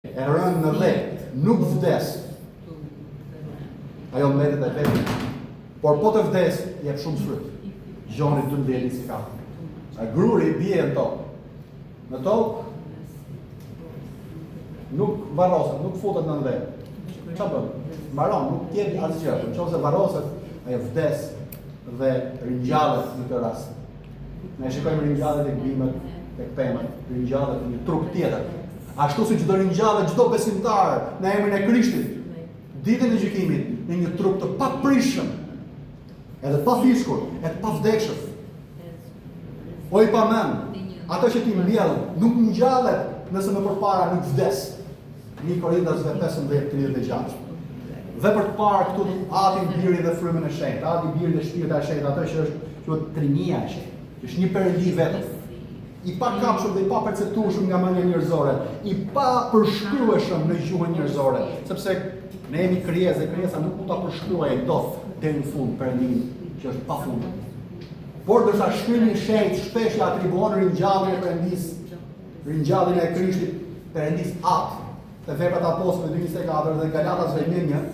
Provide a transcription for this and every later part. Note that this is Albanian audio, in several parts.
e rënë në dhe, nuk vdes. Ajo mbetet e vetë. Por po të vdes, jep shumë fryt. Gjoni 12:4. Gruri bie në tokë. Në tokë nuk varroset, nuk futet në dhe. Çfarë bën? Mbaron, nuk tjep asgjë. Nëse varroset, ajo vdes dhe ringjallet në këtë rast. Ne shikojmë ringjallet e bimët, tek pemët, ringjallet në një trup tjetër. Ashtu si çdo ringjallet, çdo besimtar në emrin e Krishtit, ditën e gjykimit, në një trup të paprishëm, edhe pa fiskur, e të pavdekshëm. O i pamend, ato që ti mbjell nuk ngjallet nëse më përpara nuk vdes. 1 Korintasve 15:36. Dhe për të parë këtu Ati biri dhe frymën e shenjtë, Ati biri dhe shpirti i shenjtë, ato që është quhet trinia e shenjtë. Është një perëndi vetëm. I pa kapshëm dhe i pa perceptueshëm nga mendja njerëzore, i pa përshkrueshëm në gjuhën njerëzore, sepse ne jemi krijesë dhe krijesa nuk mund ta përshkruajë dot deri në fund perëndimin që është pafund. Por dërsa shkrimi i shenjtë shpesh i atribuon ringjalljen e Perëndis, ringjalljen e Krishtit, Perëndis Atë, te Veprat e Apostujve 2:24 dhe Galatasve 1:1,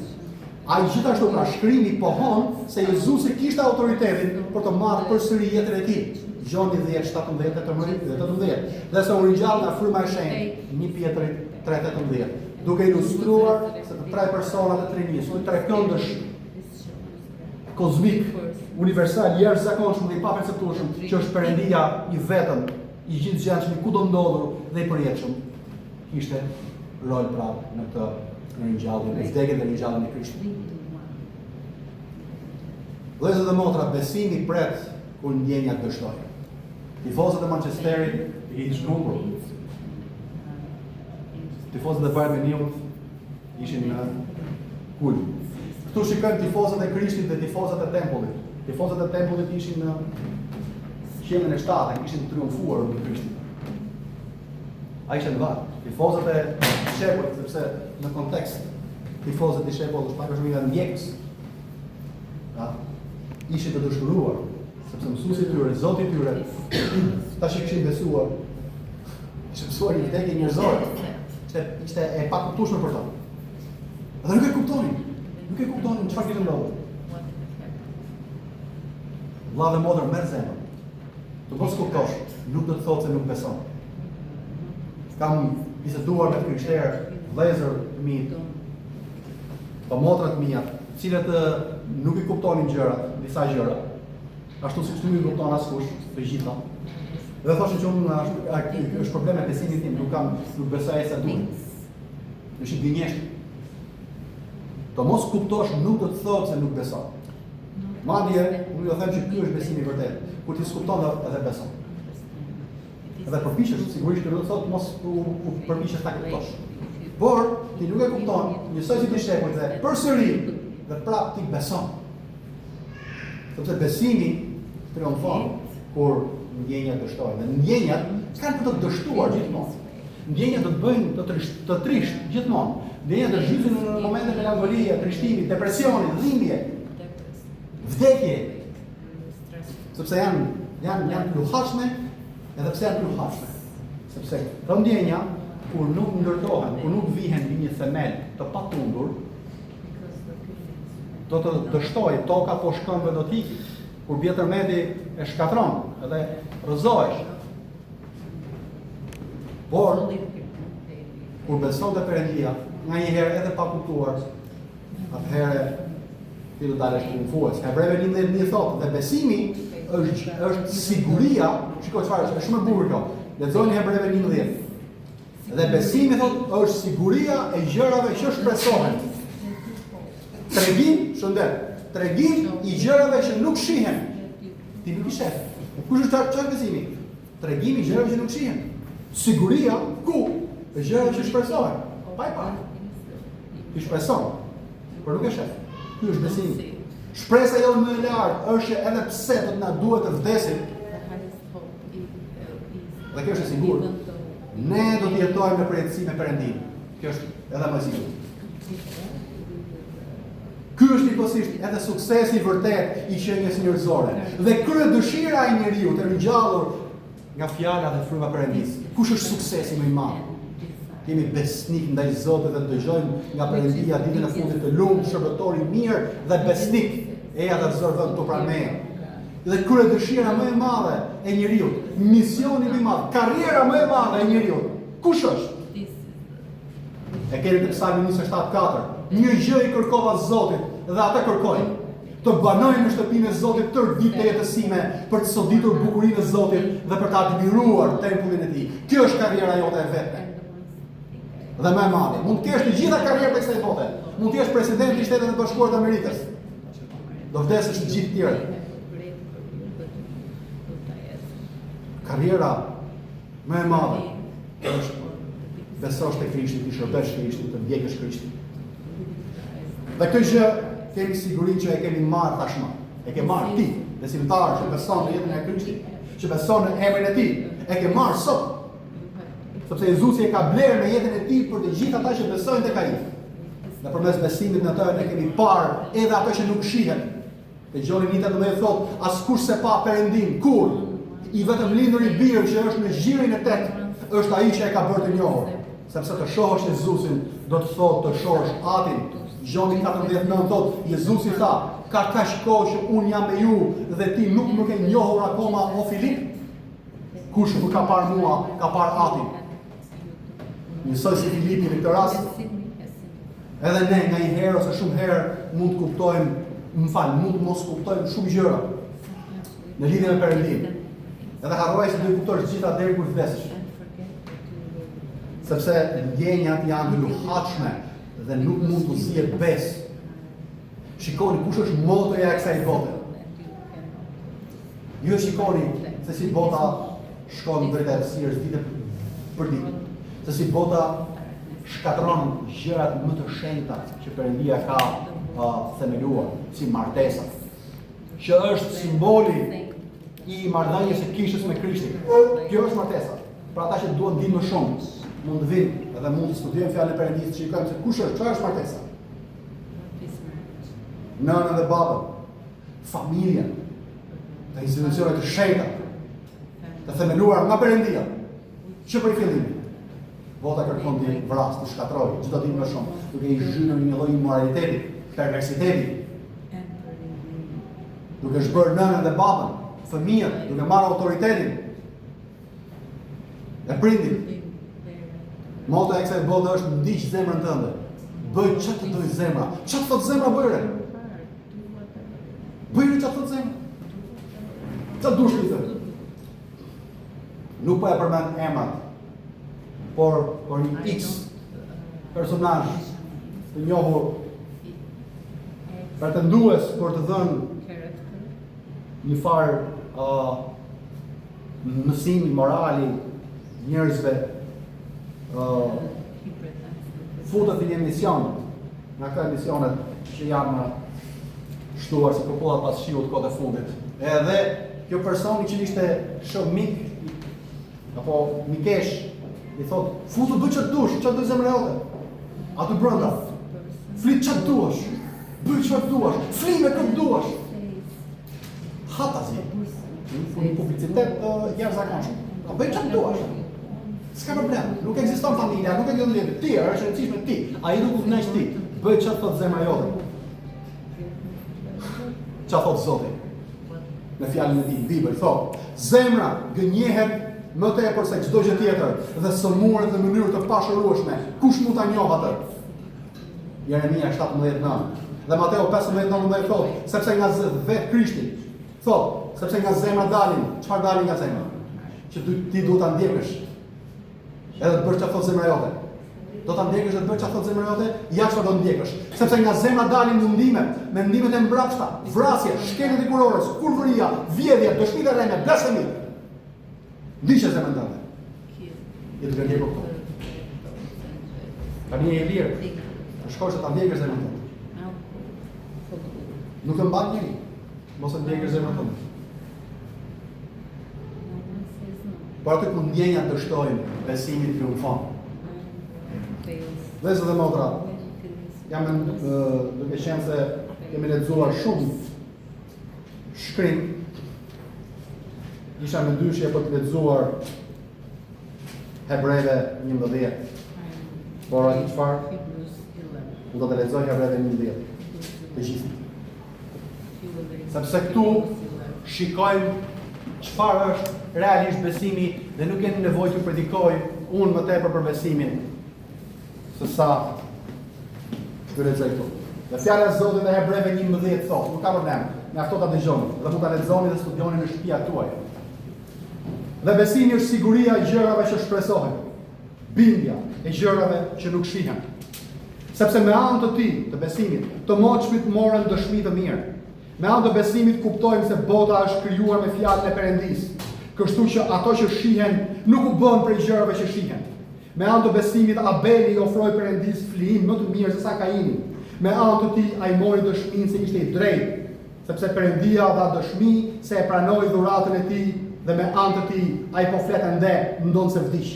ai gjithashtu pra shkrimi pohon se Jezusi kishte autoritetin për të marrë përsëri jetën e tij. Gjoni 10:17-18. Dhe se u ringjall nga fryma e shenjtë, 1 Pjetrit 3:18, duke ilustruar se të tre personat e Trinisë, të tre këndësh kozmik, universal, jashtëzakonshëm dhe i paperceptueshëm, që është Perëndia i vetëm, i gjithëgjashëm, kudo ndodhur dhe i përjetshëm, kishte rol prapë në këtë ringjallje, në vdekjen dhe ringjalljen e Krishtit. Vëllezër dhe motra, besimi pret kur ndjenjat dështojnë. Tifozët e Manchesterit i zhdukur. Tifozët e Bayern Munich ishin në kul. Këtu shikojmë tifozët e Krishtit dhe tifozët e Tempullit. Tifozët e Tempullit ishin në qiellin e 7, kishin triumfuar mbi Krishtin. Ai ishte në varr. Tifozët e shepullit, sepse në kontekst tifozët e shepullit pak është nga ndjekës. Ishin të dëshpëruar, sepse mësuesi i tyre, Zoti i tyre, tash kishin besuar. Ishte besuar një vdekje njerëzore. Ishte e pakuptueshme për ta. Dhe nuk e kuptonin. Nuk e kuptonin çfarë kishte ndodhur. Vlla dhe motër, merr zemër. Të mos kuptosh, nuk do të thotë se nuk beson. Kam biseduar me krishterë, vëllezër të mi, pa motrat mia, të cilët nuk i kuptonin gjërat, disa gjëra, ashtu siç nuk i kupton askush, të gjitha. Dhe thoshin që unë është problem me besimin tim, nuk besoj sa duhet. Është i gënjeshtër. Të mos kuptosh nuk do të thotë se nuk beson. Madje, unë do them që ky është besimi i vërtetë. Kur ti s'kupton edhe beson. Edhe përpiqesh, sigurisht do të thotë mos u përpiqesh ta kuptosh. Por ti nuk e kupton, njësoj si ti shepujt dhe përsëri dhe prap ti beson. Sepse besimi triumfon kur ndjenjat dështojnë. Dhe ndjenjat s'kan për të dështuar gjithmonë. Ndjenjat do të bëjnë të trisht gjithmonë. Ndjenjat do zhytin në momente melankolie, trishtimi, depresioni, dhimbje, vdekje. Sepse janë pluhashme, edhe pse janë pluhashme. Sepse këto ndjenja kur nuk ndërtohen, kur nuk vihen mbi një themel të patundur, do të dështojë toka po shkëmbë do t'i, kur bie tërmeti e shkatron edhe rrëzohesh. Por kur beson te Perëndia, nganjëherë edhe pa kuptuar, atëherë ti do dalësh triumfues. Hebrejve 11:1 thotë, dhe besimi është siguria, shikoj çfarë është shumë e bukur kjo. Lexoni Hebrejve 11. Dhe besimi thotë është siguria e gjërave që shpresohen. Tregim, tregim i gjërave që nuk shihen. Ti nuk i sheh. Kush është çfarë besimi? Tregimi i gjërave që nuk shihen. Siguria ku? E gjërave që shpresohen. Pa i parë. Ti shpreson, por nuk e sheh. Ky është besimi. Shpresa jonë më e lartë është që edhe pse do të na duhet të vdesim, dhe kjo është e sigurt, ne do të jetojmë në përjetësi me Perëndin. Kjo është edhe më e sigurt. Ky është njëkohësisht edhe suksesi i vërtet i qenies njerëzore. Dhe krye dëshira e njeriu të ringjallur nga fjala dhe fryma e Perëndisë. Kush është suksesi më i madh? Jemi besnik ndaj Zotit dhe dëgjojmë nga Perëndia ditën e fundit të lumtur, shërbëtor i mirë dhe besnik. Eja dhe zërë vend të pranë meje. Dhe krye dëshira më e madhe e njeriu, misioni më i madh, karriera më e madhe e njeriu. Kush është? E keni në Psalmin 27:4. Një gjë i kërkova Zotit dhe atë kërkoj. Të banoj në shtëpinë e Zotit tërë ditët e jetës sime për të soditur bukurinë e Zotit dhe për të admiruar tempullin e Tij. Kjo është karriera jote e vetme. Dhe më e madhe, mund të kesh të gjitha karrierat e kësaj bote. Mund të jesh presidenti i Shtetit të Bashkuar të Amerikës. Do vdesësh të gjithë tjerë. Karriera më e madhe është besosh te Krishti, të shërbesh Krishtit, të ndjekësh Krishtin. Dhe këtë gjë kemi sigurinë që e kemi marrë tashmë. E ke marrë ti, besimtar që beson në jetën e Krishtit, që beson në emrin e Tij. E ke marrë sot. Sepse Jezusi e ka blerë në jetën e Tij për të gjithë ata që besojnë tek Ai. Dhe përmes besimit në të ne kemi parë edhe ato që nuk shihen. Te Gjoni 1:18 thot, askush se pa Perëndin, kur i vetëm lindur i birë që është në gjirin e tet, është ai që e ka bërë të njohur. Sepse të shohësh Jezusin, do të thotë të shohësh Atin. Gjoni 14:9 thot, Jezusi tha, ka kaq kohë që unë jam me ju dhe ti nuk më ke njohur akoma o Filip. Kush nuk ka parë mua, ka parë Atin. Njësoj si Filipi në këtë rast. Edhe ne nga një herë ose shumë herë mund të kuptojmë, mund të mos kuptojmë shumë gjëra në lidhje me Perëndin. Edhe harroj se do të kuptosh gjitha deri kur vdesesh. Sepse ndjenjat janë të luhatshme dhe nuk mund të zihet besë. Shikoni kush është motoja e kësaj bote. Ju shikoni se si bota shkon drejt errësirës ditë për ditë. Se si bota shkatron gjërat më të shenjta që Perëndia ka themeluar, si martesa, që është simboli i marrëdhënies së kishës me Krishtin. Kjo është martesa. Për ata që duan dinë më shumë, mund të vinë dhe mund të studiojnë fjalën e Perëndisë, të shikojmë se kush është, çfarë është martesa. Nënën dhe babën, familjen, dhe institucionet të shenjta, të themeluara nga Perëndia, që për fillim bota kërkon të vrasë, të shkatrojë, çdo ditë më shumë, duke i zhyrë një lloj immoraliteti, perversiteti, duke zhbërë nënën dhe babën, fëmijët, duke marrë autoritetin e prindit. Motoja e kësaj bote është ndiq zemrën tënde. Bëj çfarë të doj zemra. Çfarë thot zemra bëre? Bëjë çfarë thot zemra. Çfarë dush ti thot? Nuk po e përmend emrat, por një X personazh të njohur pretendues për të dhënë një farë mësimi morali njerëzve, futet në një emision, nga këto emisionet që janë shtuar si popullat pas shiut kohët e fundit. Edhe kjo personi që ishte shumë mik apo mikesh, i thot, futu bëj çfarë dush, çfarë do zemra jote. Aty brenda. Flit çfarë duash. Bëj çfarë duash. Fli me këtë duash. Hatazi. Një publicitet jashtëzakonshëm. Bëj çfarë duash. S'ka problem. Nuk ekziston familja, nuk ekziston lidhje. Ti është e rëndësishme ti. Ai nuk u kënaq ti. Bëj çfarë thot zemra jote. Çfarë thot Zoti? Në fjalën e tij, Bibël thot, zemra gënjehet më tepër se çdo gjë tjetër dhe sëmuret në mënyrë të pashërueshme. Kush mund ta njohë atë? Jeremia 17:9. Dhe Mateo 15:19 thot, sepse nga vetë Krishti, thot, sepse nga zemra dalin, çfarë dalin nga zemra? Që ti duhet ta ndjekësh. Edhe të bësh çfarë thot zemra jote. Do ta ndjekësh dhe të bësh çfarë thot zemra jote, ja çfarë do ndjekësh. Sepse nga zemra dalin mendimet e mbrapshta, vrasje, shkeljet e kurorës, kurvëria, vjedhje, dëshmi të rreme, blasfemi. Diçë zemrën tënde. Je duke ndjekur këto. Tani je i lirë. Shkosh ta ndjekësh zemrën tënde. Nuk të mban njëri. Mos e ndjekësh zemrën tënde. Por aty ku ndjenjat të shtojnë, besimi triumfon. Vëllezër dhe motra, jam duke qenë se kemi lexuar shumë shkrim. Isha në dyshje për të lexuar Hebrejve 11. Por ai çfarë? U do të lexoj Hebretë 11. Të gjithë. Sepse këtu shikojmë çfarë është realisht besimi dhe nuk kemi nevojë të predikoj unë më tepër për besimin. Se sa të lexoj këtu. Dhe fjala e Zotit në Hebreve 11 thotë, nuk ka problem, mjafton ta dëgjoni dhe mund ta lexoni dhe studioni në shtëpia tuaj. Dhe besimi është siguria e gjërave që shpresohen, bindja e gjërave që nuk shihen. Sepse me anë të tij, të besimit, të moshmit morën dëshmi të mirë. Me anë të besimit kuptojmë se bota është krijuar me fjalën e Perëndisë, kështu që ato që shihen nuk u bën prej gjërave që shihen. Me anë të besimit Abeli i ofroi Perëndisë flijim më të mirë se sa Kaini. Me anë të tij ai mori dëshminë se ishte i drejtë, sepse Perëndia dha dëshmi se e pranoi dhuratën e tij dhe me anë të tij ai po flet ende ndonse vdiq.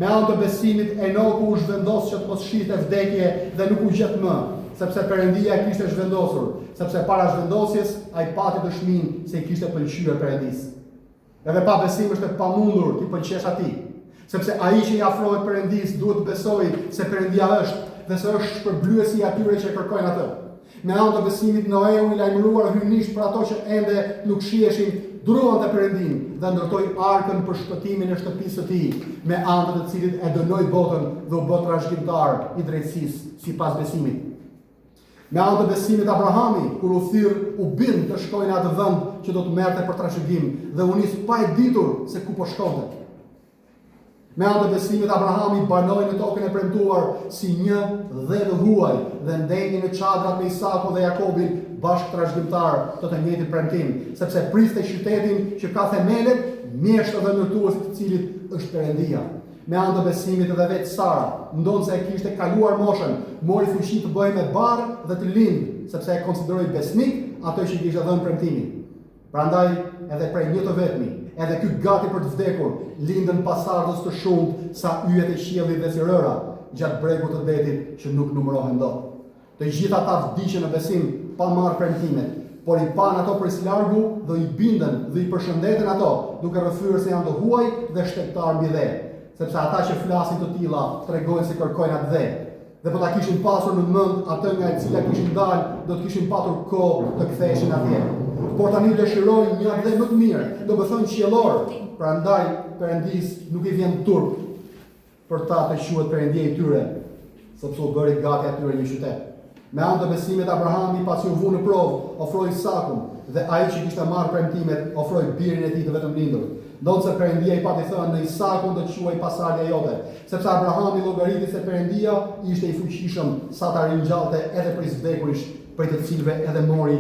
Me anë të besimit Enoku u zhvendos që të mos shihte vdekje dhe nuk u gjet më, sepse Perëndia e kishte zhvendosur, sepse para zhvendosjes ai pati dëshminë se i kishte pëlqyer Perëndisë. Edhe pa besim është e pamundur ti pëlqesh atij, sepse ai që i afrohet Perëndisë duhet të besojë se Perëndia është dhe se është shpërblyesi i atyre që kërkojnë atë. Me anë të besimit Noeu i lajmëruar hyjnisht për ato që ende nuk shiheshin, duruan të Perëndin dhe ndërtoi arkën për shpëtimin e shtëpisë së tij, me anë të cilit e dënoi botën dhe u bë trashëgimtar i drejtësisë sipas besimit. Me anë të besimit Abrahami, kur u thirr, u bind të shkojnë në atë vend që do të merrte për trashëgim dhe u nis pa e ditur se ku po shkonte. Me anë të besimit Abrahami banoi në tokën e premtuar si një dhe në huaj dhe ndeni në çadrat me Isakun dhe Jakobin bashkë trashëgimtar të njëjtit premtim, sepse priste qytetin që ka themelet, mjeshtë dhe ndërtuesi të cilit është Perëndia. Me anë të besimit edhe vetë Sara, ndonse e kishte kaluar moshën, mori fuqi të bëhej me barë dhe të lindë, sepse e konsideroi besnik ato që i kishte dhënë premtimin. Prandaj edhe prej një të vetmi, edhe ky gati për të vdekur, lindën pasardhës të shumtë sa yjet e qiellit dhe si rëra gjatë bregut të detit që nuk numërohen dot. Të gjitha ata vdiqën në besim pa marrë premtimet, por i pan ato prej largu dhe i bindën dhe i përshëndeten ato, duke rrëfyer se janë të huaj dhe shtektar mbi dhe, sepse ata që flasin të tilla tregojnë se kërkojnë atë dhe. Dhe po ta kishin pasur në mend atë nga e cila kishin dalë, do të kishin patur kohë të ktheheshin atje. Por tani dëshirojnë një dhe më të mirë, do të thonë qiellor. Prandaj Perëndis nuk i vjen turp për ta të quhet Perëndia i tyre, sepse u bëri gati atyre një qytet. Me anë të besimit Abrahami pasi u vu në provë, ofroi Isakun dhe ai që kishte marrë premtimet ofroi birin e tij të vetëm lindur. Ndonse Perëndia i pati thënë në Isakun do të quaj pasardhja jote, sepse Abrahami llogariti se Perëndia ishte i fuqishëm sa ta ringjallte edhe për vdekurish, për të cilëve edhe mori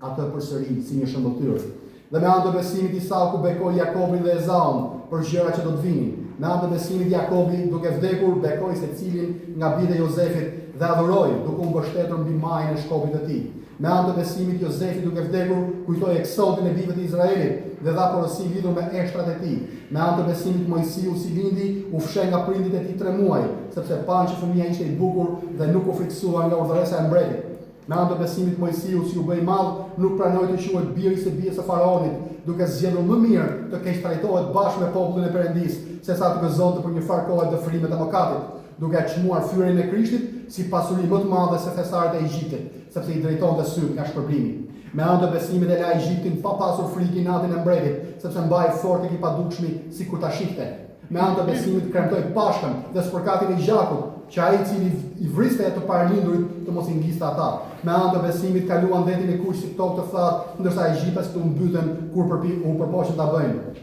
atë përsëri si një shëmbëtyr. Dhe me anë të besimit Isaku bekoi Jakobin dhe Ezaun për gjëra që do të vinin. Me anë të besimit Jakobi, duke vdekur, bekoi secilin nga bijtë e Jozefit dhe adhuroi, duke u mbështetur mbi majën e shkopit të tij. Me anë të besimit Jozefi, duke vdekur, kujtoi eksodin e bijve të Izraelit dhe dha porosi lidhur me eshtrat e tij. Me anë të besimit Mojsiu si lindi, u fsheh nga prindit e tij 3 muaj, sepse pan që fëmia ishte i bukur dhe nuk u friksua nga urdhëresa e mbretit. Me anë të besimit Mojsiu, si u bë i madh, nuk pranoi të quhet biri së bijës së faraonit, duke zgjedhur më mirë të keq trajtohet bashkë me popullin e Perëndisë, sesa të gëzonte për një farë kohë dëfrimet e mëkatit, duke çmuar fyrin e Krishtit si pasuri më të madhe se thesarët e Egjiptit, sepse i drejtonte syt nga shpërblimi. Me anë të besimit e la Egjiptin pa pasur frikë natin e mbretit, sepse mbahej fort tek i padukshmi sikur ta shihte. Me anë të besimit kremtoi pashkën dhe spërkatin e gjakut, që ai i cili i vriste të paralindurit të mos i ngjiste ata. Me anë të besimit kaluan detin e Kushit si tokë të thatë, ndërsa egjiptasit u mbytën kur u përpoqën ta bëjnë.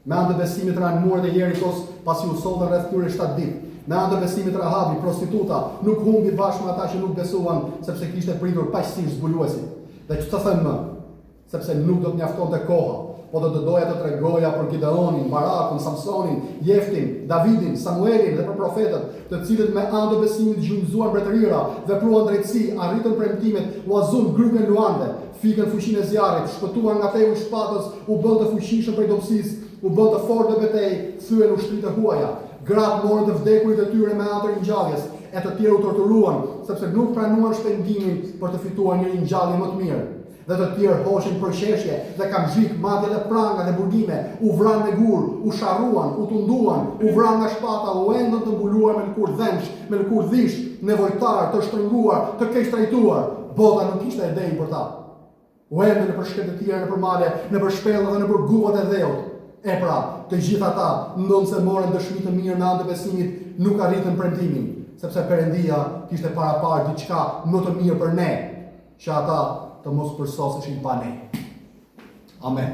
Me anë të besimit ranë muret e Jerikos pasi u sollën rreth tyre 7 ditë. Me anë të besimit Rahabi, prostituta, nuk humbi bashkë me ata që nuk besuan, sepse kishte pritur paqësisht zbuluesit. Dhe ç'të them më? Sepse nuk do të mjaftonte koha, po do të doja të tregoja për Gideonin, Barakun, Samsonin, Jeftin, Davidin, Samuelin dhe për profetët, të cilët me anë të besimit gjunjëzuan mbretërira, vepruan drejtësi, arritën premtimet, u azun gryken luante, fikën fuqinë e zjarrit, shpëtuan nga teu i shpatës, u bën të fuqishëm prej dobësisë, u bën të fortë në betejë, thyen ushtritë e huaja. Gratë morën të vdekurit e tyre me anë të ringjalljes, e të tjerë u torturuan, sepse nuk pranuan shpendimin për të fituar një ringjallje më të mirë. Dhe të tjerë hoshin për qeshje dhe kam zhik madje dhe pranga dhe burgime, u vran me gur, u sharruan, u tunduan, u vran nga shpata, u endën të mbuluar me lëkur dhemsh, me lëkur dhish, nevojtar, të shtrënguar, të keq trajtuar. Bota nuk kishte idejnë për ta. U endën në për shkretë të tjera, në për male, në për shpellë dhe në për guvat e dheut. E pra, të gjitha ta, ndonë se moren dëshmi të mirë në anë të besimit, nuk arritën premtimin, sepse Perëndia kishte parapar diçka më të mirë për ne, që ata të mos përsoseshin pa ne. Amen.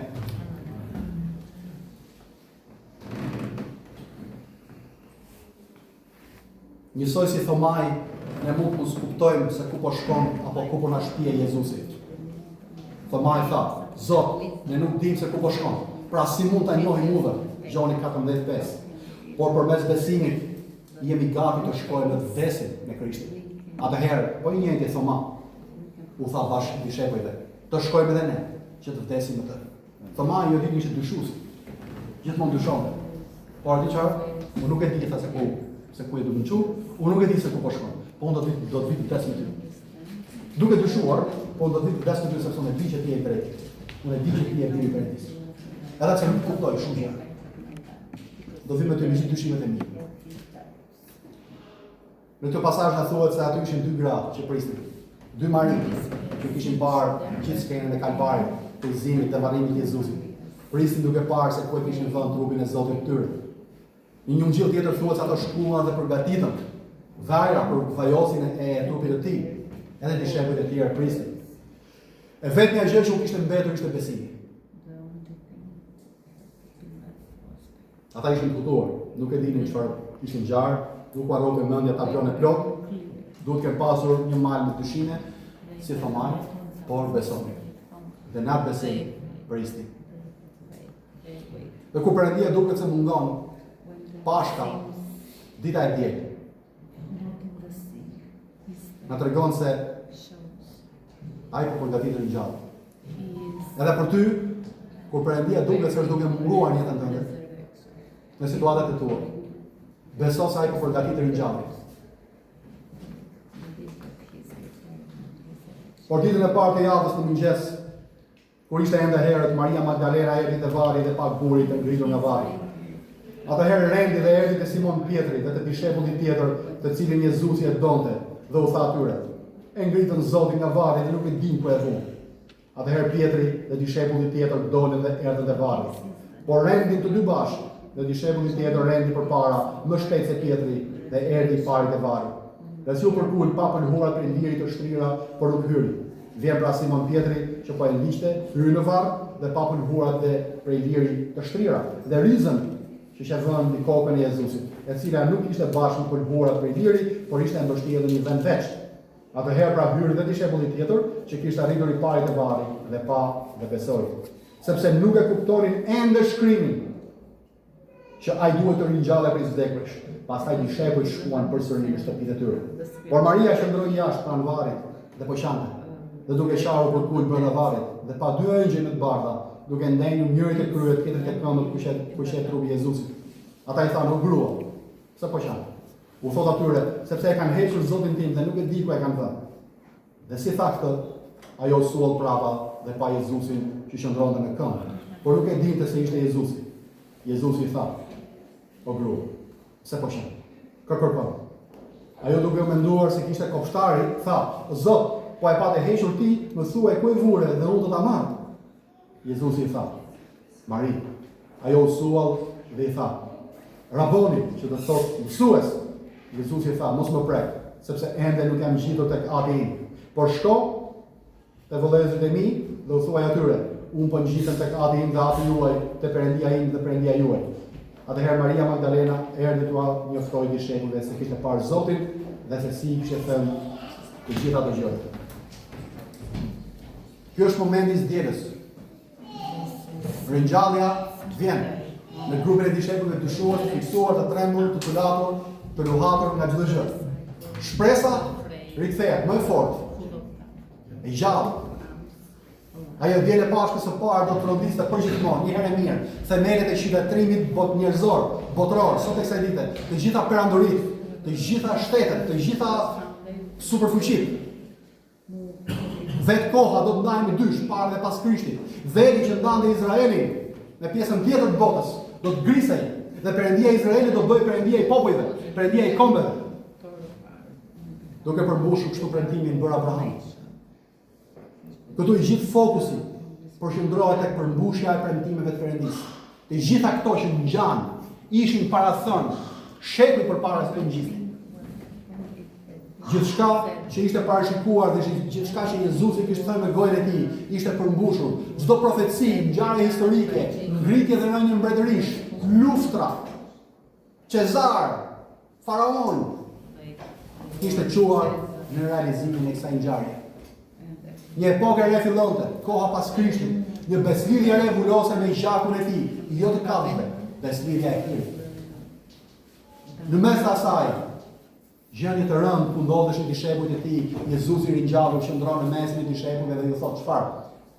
Njësoj si Thomai, ne mund të kuptojmë se ku po shkon apo ku po na shpije Jezusi. Thomai tha, Zot, ne nuk dimë se ku po shkon. Pra si mund ta njohim udhën? Gjoni 14:5. Por përmes besimit jemi gati të shkojmë në vdesin me Krishtin. Atëherë, po i njëjti Thoma, u tha bashkë dishepujve, të shkojmë edhe ne, që të vdesim me të. Thoma jo di ishte dyshues. Gjithmonë dyshonte. Por di çfarë? Unë nuk e di tha se ku e do të çu, unë nuk e di se ku po shkon. Po unë do të vi të vdes me ty. Duke dyshuar, po unë do të vi të vdes me ty sepse unë e di që ti je i drejtë. Unë e di që ti je i drejtë. Edhe pse nuk kuptoj shumë gjë. Do vi me ty me gjithë dyshimet e mia. Në këtë pasazh na thuhet se aty ishin dy gra që prisnin. Dy maritë që kishin parë gjithë skenën e Kalvarit, udhëzimin dhe varrimin e Jezusit. Prisnin duke parë se ku e kishin vënë trupin e Zotit të tyre. Në një ungjil tjetër thuhet se ato shkuan dhe përgatitën vajra për vajosin e trupit të tij. Edhe dishepujt e tjerë prisnin. E vetmja gjë që u kishte mbetur ishte besimi. Ata ishin kutuar, nuk e dinin çfarë ishin ngjarë, nuk u harrope mendja ta bënë plot. Duhet të kenë pasur një mal me dyshime, si Thomai, por besonin. Dhe na besim prisnin. Dhe kur Perëndia duket se mungon Pashka, dita e djegë, na tregon se ai po përgatitet në gjallë. Edhe për ty, kur Perëndia duket se është duke munguar jetën tënde, në situatat e tua, beso se ai po përgatitet në gjallë. Por ditën e parë të javës në mëngjes, kur ishte ende herët, Maria Magdalena erdhi te varri dhe pa gurit të ngritur nga varri. Atëherë rendi dhe erdhi te Simon Pietri dhe te dishepulli tjetër, të cilin Jezusi e donte, dhe u tha atyre: "E ngritën Zotin nga varri dhe nuk e din ku e vun." Atëherë Pietri dhe dishepulli tjetër dolën dhe erdhën te varri. Por rendin të dy bashkë, dhe dishepulli tjetër rendi përpara, më shpejt se Pietri, dhe erdhi pari te varri. Dhe si u përkull papën hurat për lirit të shtrira, por nuk hyri. Vjen pra Simon Pietri, që po e liqte, hyri në varr dhe papën hurat dhe për lirit të shtrira. Dhe rizën që ishte vënë në kokën e Jezusit, e cila nuk ishte bashkë me hurat për lirit, por ishte mbështjellë në një vend veç. Atëherë pra hyri dhe dishepulli tjetër, që kishte arritur i pari te varri, dhe pa dhe besoi. Sepse nuk e kuptonin ende shkrimin që ai duhet të ringjallej prej vdekurish. Pastaj dishepujt shkuan përsëri në shtëpitë e tyre. Por Maria qëndroi jashtë pranë varrit dhe po qante. Dhe duke qarur përkull brenda varrit, dhe pa dy ëngjëj në të bardha, duke ndenjur njëri te kryet, tjetri te këmbët ku qet trupi i Jezusit. Ata I thanë: "O grua, pse po qan?" U thot atyre: "Sepse e kanë hequr Zotin tim dhe nuk e di ku e kanë dhënë." Dhe si tha këtë, ajo suoll prapa dhe pa Jezusin që qëndronte në këmbë, por nuk e dinte se ishte Jezusi. Jezusi I tha: "O grua, pse po qan? Kërkon." Ajo duke u menduar se kishte kopshtari, tha: "O Zot, po e patë hequr ti, më thuaj ku e vure dhe unë do ta marr." Jezusi I tha: "Mari." Ajo u suall dhe I tha: "Raboni", që do të thotë mësues. Jezusi I tha: "Mos më prek, sepse ende nuk jam ngjitur tek Ati im. Por shko te vëllezërit e mi dhe u thuaj atyre: unë po ngjitem tek Ati im dhe Ati juaj, te Perëndia im dhe Perëndia juaj." Atëherë Maria Magdalena erdhi t'ua njoftoi dishepujve se kishte parë Zotin dhe se si kishte thënë të gjitha ato gjëra. Ky është momenti I zgjedhjes. Ringjallja vjen në grupin e dishepujve të dyshuar, të fiksuar, të trembur, të tulatur, të luhatur nga çdo gjë. Shpresa rikthehet më e fortë. E gjallë. Ajo vjen e Pashkës së parë do të rrodiste përgjithmonë, një herë e mirë, themelet e qytetërimit njerëzor, botror, sot e kësaj dite, të gjitha perandorit, të gjitha shtetet, të gjitha superfuqitë Vetë koha do të ndajë me dysh, para dhe pas Krishtit. Veri që ndante Izraelin me pjesën tjetër të botës, do të grisej. Dhe Perëndia e Izraelit do të bëjë Perëndia e popujve, Perëndia e kombeve. Duke përmbushur kështu premtimin bër Abraham. Këtu i gjithë fokusi përqendrohet tek përmbushja e premtimeve të Perëndisë. Të gjitha këto që ngjan ishin parathën shekuj përpara se të ngjiten. Gjithçka që ishte parashikuar dhe gjithçka që Jezusi kishte thënë me gojën e tij ishte përmbushur. Çdo profeci, ngjarje historike, ngritje dhe rënje mbretërish, luftra, Cezar, Faraon, ishte quar në realizimin e kësaj ngjarje. Një epokë e re fillonte, koha pas Krishtit, një beslidhje e re vulose me gjakun e tij, jo të kallëve, beslidhja e tij. Në mes të asaj, gjendje të rëndë ku ndodheshin dishepujt e tij, Jezusi i ringjallur qëndron në mesin e dishepujve dhe ju thotë çfarë?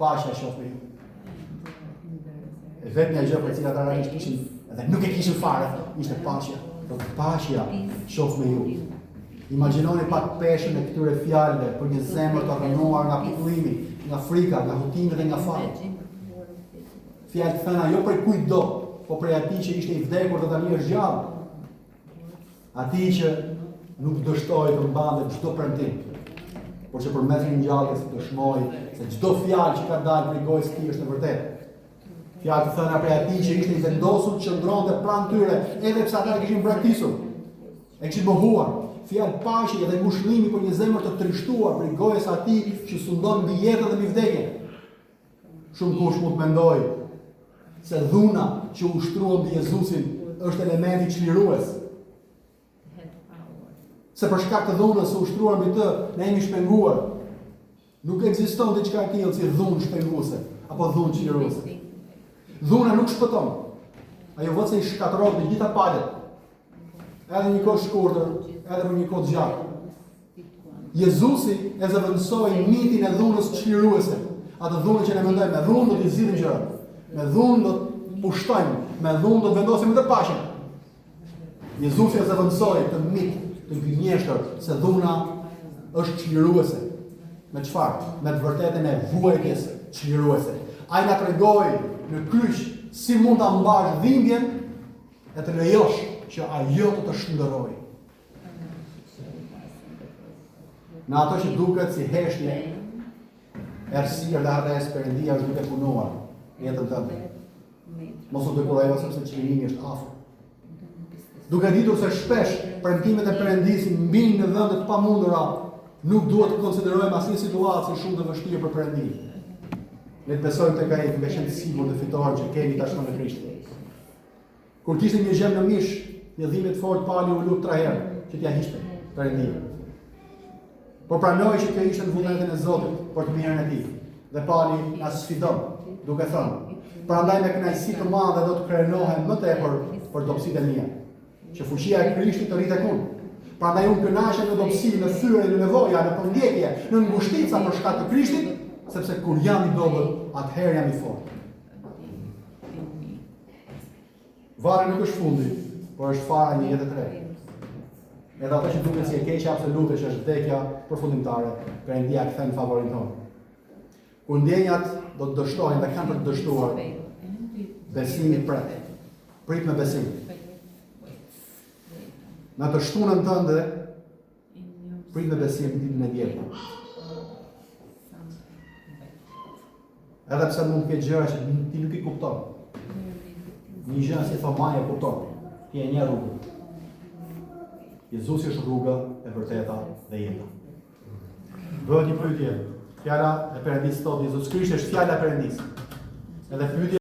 Paqja qoftë me ju. E vetmja gjë për cilat ata kishin, edhe nuk e kishin fare, ishte paqja. Paqja qoftë me ju. Imagjinoni pak peshën e këtyre fjalëve për një zemër të rënuar nga pikëllimi, nga frika, nga hutimi dhe nga falli. Fjalë të thëna jo për kujtdo, po për atij që ishte i vdekur dhe tani është gjallë. Atij që nuk dështoi të mbante çdo premtim, por që përmes ngjalljes dëshmoi se çdo fjalë që ka dalë prej gojës së tij është e vërtetë. Fjalë të thëna prej atij që ishte i vendosur të qëndronte pranë tyre, edhe pse ata kishin braktisur, e kishin mohuar. Fjalë paqe dhe ngushëllimi për një zemër të trishtuar prej gojës së atij që sundon mbi jetën dhe mbi vdekjen. Shumë kush mund të mendojë se dhuna që ushtruan mbi Jezusin është elementi çlirues. Se për shkak të dhunës së ushtruar mbi të, ne jemi shpenguar. Nuk ekziston diçka e tillë si dhunë shpenguese apo dhunë çliruese. Dhuna nuk shpëton. Ajo vetë i shkatërron të gjitha palët. Edhe një kohë shkurtër, edhe për një kohë të gjatë. Jezusi e zëvendësoi mitin e dhunës çliruese. Atë dhunë që ne mendojmë, me dhunë do të zgjidhim gjërat. Me dhunë do të pushtojmë, me dhunë do të vendosim të paqen. Jezusi e zëvendësoi të mit të gënjeshtër se dhuna është çliruese. Me çfarë? Me të vërtetën e vuajtjes çliruese. Ai na tregoi në kryq si mund ta mbash dhimbjen e të lejosh që ajo të shndërrojë. Në ato që duket si heshtje, errësirë dhe arres Perëndia është duke punuar jetën tënde. Mos u dekurojë sepse çlirimi është afër. Duke ditur se shpesh premtimet e Perëndisë mbijnë në vende të pamundura, nuk duhet të konsiderojmë asnjë situatë si shumë të vështirë për Perëndimin. Le të besojmë tek ai që është i sigurt dhe fitoren që kemi tashmë në Krisht. Kur kishte një gjem në mish, një dhimbje të fortë pali u lut 3 herë që t'ia hiqte Perëndimin. Por pranoi që kjo ishte në vullnetin e Zotit për të mirën e tij. Dhe pali na sfidon, duke thënë: "Prandaj me kënaqësi të madhe do të krenohem më tepër për dobësitë e mia, që fuqia e Krishtit të rritet unë. Prandaj unë kënaqem në dobësi, në fyre, në nevoja, në përndjekje, në ngushtica për shkak të Krishtit, sepse kur jam i dobët, atëherë jam i fortë." Varri nuk është fundi, por është fara një jetë të re. Edhe ato që duket si e keqja absolute që është vdekja përfundimtare, Perëndia kthen favorin tonë. Kur ndjenjat do të dështohen dhe kanë për të dështuar, besimi pret. Prit me besim. Në të shtunën tënde, prit me besim ditën e dielën. Edhe pse mund të ketë gjëra që ti nuk i kupton. Një gjë si thomaja e kupton. Ti e një rrugë. Jezusi është rruga e vërteta dhe jeta. Bëhet një pyetje. Fjala e Perëndisë thotë Jezusi Krishti është fjala e Perëndisë. Edhe pyetja